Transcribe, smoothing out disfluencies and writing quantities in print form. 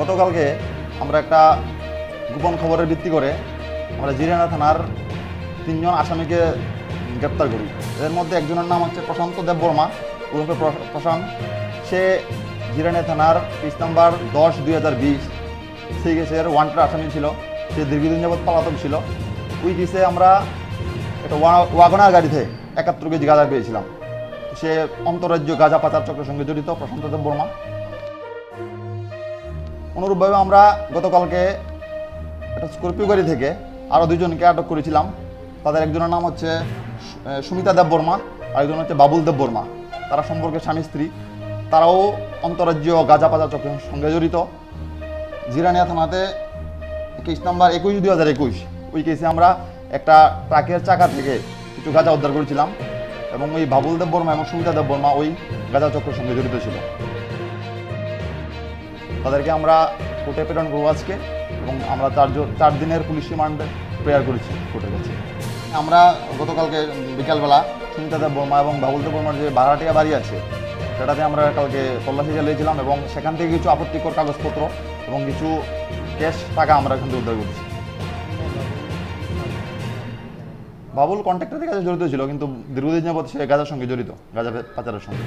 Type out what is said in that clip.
গতকালকে আমরা একটা গোপন খবরের ভিত্তি করে আমরা জিরানিয়া থানার 3 জন আসামিকে গ্রেপ্তার করি। এর মধ্যে একজনের নাম হচ্ছে প্রশান্ত দেববর্মা ওরফে প্রশান্ত। সে জিরানিয়া থানার কেস নাম্বার 10/2020 সেই কেসের ওয়ান্টেড আসামি ছিল। সে দীর্ঘদিন যাবৎ পলাতক ছিল। ওই কেসে আমরা একটা ওয়াগনার গাড়িতে 71 কেজি গাঁজা পেয়েছিলাম। সে অন্তরাজ্য গাঁজা পাচার চক্রের সঙ্গে জড়িত প্রশান্ত দেববর্মা। অনুরূপভাবে আমরা গতকালকে একটা স্করপিও গাড়ি থেকে আরও 2 জনকে আটক করেছিলাম। তাদের একজনের নাম হচ্ছে সুমিতা দেববর্মা আর একজন হচ্ছে বাবুল দেববর্মা। তারা সম্পর্কে স্বামী স্ত্রী। তারাও অন্তরাজ্য গাঁজা পাচার চক্রের সঙ্গে জড়িত। জিরানিয়া থানাতে কেস নাম্বার 21/2021 ওই কেসে আমরা একটা ট্রাকের চাকা থেকে কিছু গাঁজা উদ্ধার করেছিলাম এবং ওই বাবুল দেববর্মা এবং সুমিতা দেববর্মা ওই গাঁজা চক্রের সঙ্গে জড়িত ছিল। তাদেরকে আমরা কোর্টে প্রেরণ করবো আজকে এবং আমরা 4 দিনের পুলিশ রিমান্ড প্রেয়ার করেছি কোর্টের কাছে। আমরা গতকালকে বিকালবেলা সুমিতা দেববর্মা এবং বাবুল দেববর্মার যে ভাড়াটিয়া বাড়ি আছে সেটাতে আমরা কালকে তল্লাশি চালিয়েছিলাম এবং সেখান থেকে কিছু আপত্তিকর কাগজপত্র এবং কিছু ক্যাশ টাকা আমরা এখান থেকে উদ্ধার করেছি। বাবুল কন্ট্রাক্টরের কাছে জড়িত ছিল, কিন্তু দীর্ঘদিন যাবৎ সে গাঁজার সঙ্গে জড়িত, গাঁজা পাচারের সঙ্গে।